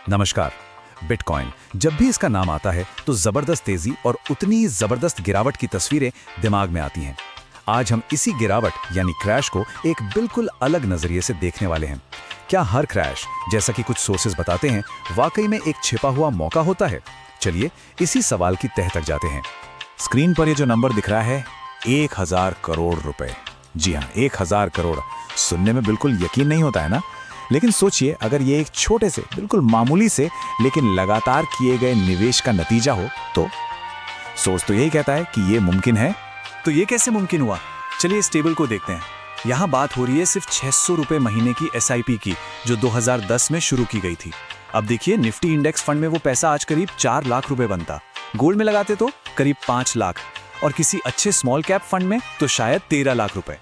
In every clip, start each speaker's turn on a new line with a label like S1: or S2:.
S1: नमस्कार। बिटकॉइन जब भी इसका नाम आता है तो जबरदस्त तेजी और उतनी ही जबरदस्त गिरावट की तस्वीरें दिमाग में आती हैं। आज हम इसी गिरावट यानी क्रैश को एक बिल्कुल अलग नजरिए से देखने वाले हैं। क्या हर क्रैश, जैसा कि कुछ सोर्सेज बताते हैं, वाकई में एक छिपा हुआ मौका होता है? चलिए इसी सवाल की तह तक जाते हैं।
S2: स्क्रीन पर ये जो नंबर दिख रहा है 1000 करोड़ रुपए। जी हाँ, 1000 करोड़। सुनने में बिल्कुल यकीन नहीं होता है ना? लेकिन सोचिए, अगर ये एक छोटे से, बिल्कुल मामूली से लेकिन लगातार किए गए निवेश का नतीजा हो तो सोच तो यही कहता है कि ये मुमकिन है।
S3: तो ये कैसे मुमकिन हुआ? चलिए इस टेबल को देखते हैं। यहाँ बात हो रही है सिर्फ 600 रुपए महीने की SIP की, जो 2010 में शुरू की गई थी। अब देखिए, निफ्टी इंडेक्स फंड में वो पैसा आज करीब 4 लाख रुपए बनता, गोल्ड में लगाते तो करीब 5 लाख, और किसी अच्छे स्मॉल कैप फंड में तो शायद 13 लाख रुपए।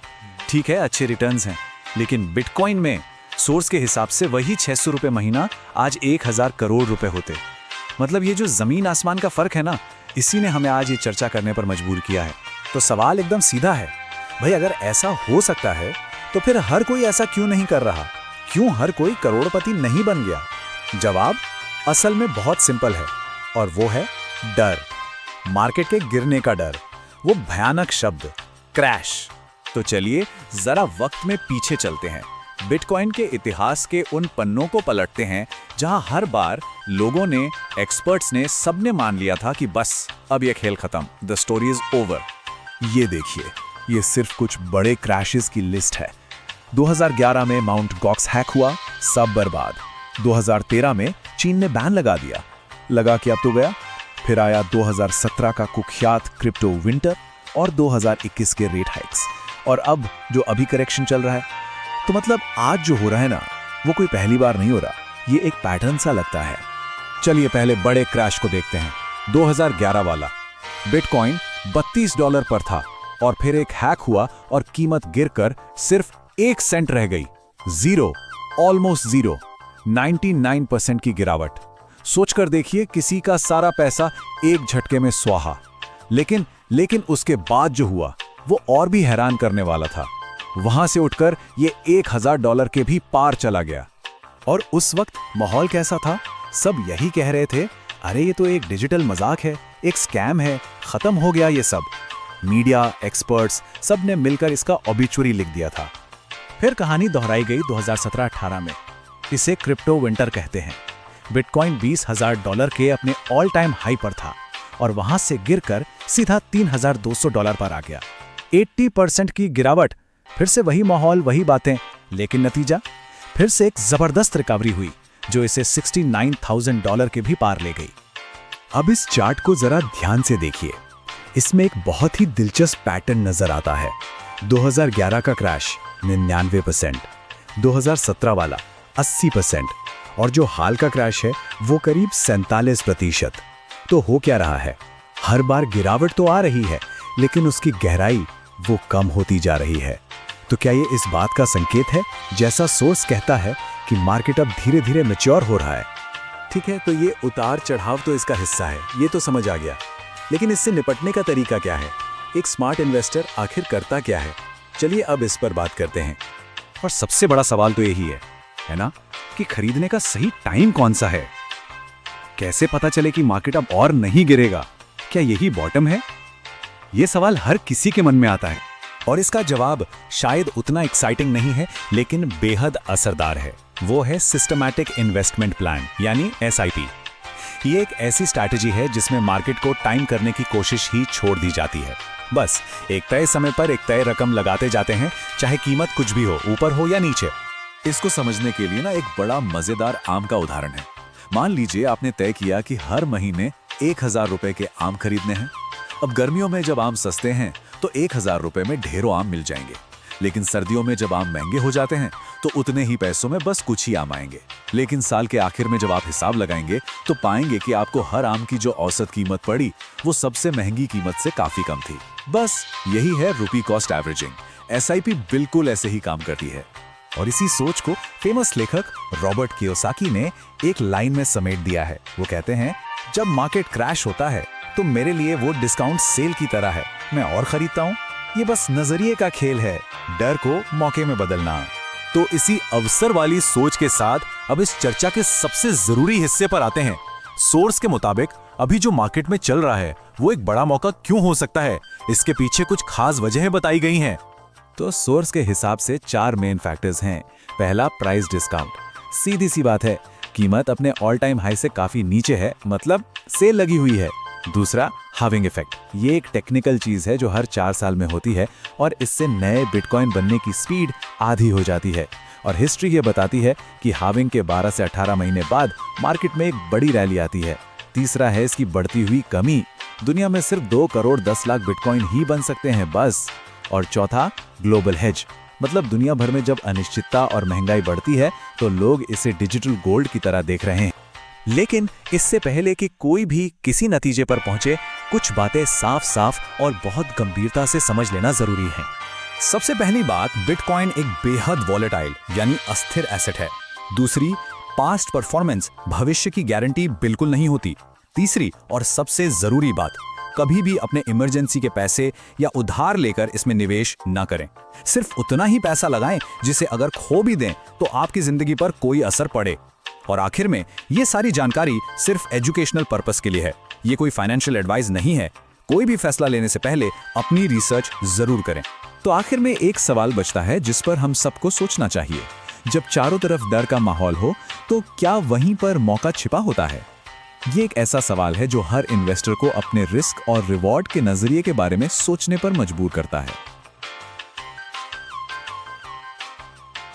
S3: ठीक है, अच्छे रिटर्न्स हैं, लेकिन बिटकॉइन में सोर्स के हिसाब से वही 600 रुपए महीना आज 1000 करोड़ रुपए होते। मतलब ये जो जमीन आसमान का फर्क है ना, इसी ने हमें आज ये चर्चा करने पर मजबूर किया है।
S2: तो सवाल एकदम सीधा है, भाई अगर ऐसा हो सकता है तो फिर हर कोई ऐसा क्यों नहीं कर रहा? क्यों हर कोई करोड़पति नहीं बन गया? जवाब असल में बहुत सिंपल है, और वो है डर। मार्केट के गिरने का डर, वो भयानक शब्द क्रैश। तो चलिए जरा वक्त में पीछे चलते हैं, बिटकॉइन के इतिहास के उन पन्नों को पलटते हैं जहां हर बार लोगों ने, एक्सपर्ट्स ने, सबने मान लिया था कि बस अब ये खेल खत्म, द स्टोरी इज ओवर। ये देखिए, ये सिर्फ कुछ बड़े क्रैशेस की लिस्ट है। 2011 में माउंट गॉक्स हैक हुआ, सब बर्बाद। 2013 में चीन ने बैन लगा दिया, लगा कि अब तो गया। फिर आया 2017 का कुख्यात क्रिप्टो विंटर और 2021 के रेट हाइक्स, और अब जो अभी करेक्शन चल रहा है। तो मतलब आज जो हो रहा है ना, वो कोई पहली बार नहीं हो रहा, ये एक पैटर्न सा लगता है। चलिए पहले बड़े क्रैश को देखते हैं, 2011 वाला। बिटकॉइन $32 पर था, और फिर एक हैक हुआ और कीमत गिरकर सिर्फ 1 सेंट रह गई। जीरो, ऑलमोस्ट जीरो, 99% की गिरावट। सोचकर देखिए, किसी का सारा पैसा एक झटके में स्वाहा। लेकिन उसके बाद जो हुआ वो और भी हैरान करने वाला था। वहां से उठकर ये $1000 के भी पार चला गया। और उस वक्त माहौल कैसा था? सब यही कह रहे थे, अरे ये तो एक डिजिटल मजाक है, एक स्कैम है, खत्म हो गया ये सब। मीडिया, एक्सपर्ट्स, सब ने मिलकर इसका ऑबिचुरी लिख दिया था। फिर कहानी दोहराई गई 2017-18 में। इसे क्रिप्टो विंटर कहते हैं। बिटकॉइन $20,000 के अपने ऑल टाइम हाई पर था, और वहां से गिरकर सीधा $3,200 पर आ गया। 80% की गिरावट। फिर से वही माहौल, वही बातें, लेकिन नतीजा फिर से एक जबरदस्त रिकवरी हुई, जो इसे $69,000 के भी पार ले गई। अब इस चार्ट को जरा ध्यान से देखिए, इसमें एक बहुत ही दिलचस्प पैटर्न नजर आता है। 2011 का क्रैश 99%, 2017 वाला 80%, और जो हाल का क्रैश है वो करीब 47%। तो हो क्या रहा है? हर बार गिरावट तो आ रही है, लेकिन उसकी गहराई वो कम होती जा रही है। तो क्या ये इस बात का संकेत है, जैसा सोर्स कहता है, कि मार्केट अब धीरे धीरे मैच्योर हो रहा है? ठीक है, तो ये उतार चढ़ाव तो इसका हिस्सा है, ये तो समझ आ गया। लेकिन इससे निपटने का तरीका क्या है? एक स्मार्ट इन्वेस्टर आखिर करता क्या है? चलिए अब इस पर बात करते हैं। और सबसे बड़ा सवाल तो यही है ना, कि खरीदने का सही टाइम कौन सा है? कैसे पता चले कि मार्केट अब और नहीं गिरेगा? क्या यही बॉटम है? ये सवाल हर किसी के मन में आता है, और इसका जवाब शायद उतना एक्साइटिंग नहीं है, लेकिन बेहद असरदार है। वो है सिस्टमैटिक इन्वेस्टमेंट प्लान, यानी SIP। ये एक ऐसी स्ट्रैटेजी है जिसमें मार्केट को टाइम करने की कोशिश ही छोड़ दी जाती है। बस एक तय समय पर एक तय रकम लगाते जाते हैं, चाहे कीमत कुछ भी हो, ऊपर हो या नीचे। इसको समझने के लिए ना एक बड़ा मजेदार आम का उदाहरण है। मान लीजिए आपने तय किया कि हर महीने 1000 रुपए के आम खरीदने हैं। अब गर्मियों में जब आम सस्ते हैं तो 1000 रुपए में ढेरों आम मिल जाएंगे, लेकिन सर्दियों में जब आम महंगे हो जाते हैं तो उतने ही पैसों में बस कुछ ही आम आएंगे। लेकिन साल के आखिर में जब आप हिसाब लगाएंगे तो पाएंगे कि आपको हर आम की जो औसत कीमत पड़ी वो सबसे महंगी कीमत से काफी कम थी। बस यही है रुपी कॉस्ट एवरेजिंग। SIP बिल्कुल ऐसे ही काम करती है, और इसी सोच को फेमस लेखक रॉबर्ट कियोसाकी ने एक लाइन में समेट दिया है। वो कहते हैं, जब मार्केट क्रैश होता है तो मेरे लिए वो डिस्काउंट सेल की तरह है, मैं और खरीदता हूँ। ये बस नजरिए का खेल है, डर को मौके में बदलना।
S3: तो इसी अवसर वाली सोच के साथ अब इस चर्चा के सबसे जरूरी हिस्से पर आते हैं। सोर्स के मुताबिक अभी जो मार्केट में चल रहा है वो एक बड़ा मौका क्यों हो सकता है, इसके पीछे कुछ खास वजहें बताई गई हैं।
S2: तो सोर्स के हिसाब से 4 मेन फैक्टर्स हैं। पहला, प्राइस डिस्काउंट। सीधी सी बात है, कीमत अपने ऑल टाइम हाई से काफी नीचे है, मतलब सेल लगी हुई है। दूसरा, हाविंग इफेक्ट। ये एक टेक्निकल चीज है जो हर 4 साल में होती है और इससे नए बिटकॉइन बनने की स्पीड आधी हो जाती है। और हिस्ट्री ये बताती है कि हाविंग के 12 से 18 महीने बाद मार्केट में एक बड़ी रैली आती है। तीसरा है इसकी बढ़ती हुई कमी। दुनिया में सिर्फ 2 करोड़ 10 लाख बिटकॉइन ही बन सकते हैं बस। और चौथा, ग्लोबल हेज। मतलब दुनिया भर में जब अनिश्चितता और महंगाई बढ़ती है तो लोग इसे डिजिटल गोल्ड की तरह देख रहे हैं।
S3: लेकिन इससे पहले कि कोई भी किसी नतीजे पर पहुंचे, कुछ बातें साफ साफ और बहुत गंभीरता से समझ लेना जरूरी है।
S1: सबसे पहली बात, बिटकॉइन एक बेहद वॉलेटाइल यानी अस्थिर एसेट है। दूसरी, पास्ट परफॉर्मेंस भविष्य की गारंटी बिल्कुल नहीं होती। तीसरी और सबसे जरूरी बात, कभी भी अपने इमरजेंसी के पैसे या उधार लेकर इसमें निवेश ना करें। सिर्फ उतना ही पैसा लगाएं जिसे अगर खो भी दें तो आपकी जिंदगी पर कोई असर पड़े। और आखिर में, ये सारी जानकारी सिर्फ एजुकेशनल पर्पस के लिए है, ये कोई फाइनेंशियल एडवाइस नहीं है। कोई भी फैसला लेने से पहले अपनी रिसर्च जरूर करें।
S2: तो आखिर में एक सवाल बचता है जिस पर हम सबको सोचना चाहिए। जब चारों तरफ डर का माहौल हो तो क्या वहीं पर मौका छिपा होता है? ये एक ऐसा सवाल है जो हर इन्वेस्टर को अपने रिस्क और रिवॉर्ड के नजरिए के बारे में सोचने पर मजबूर करता है।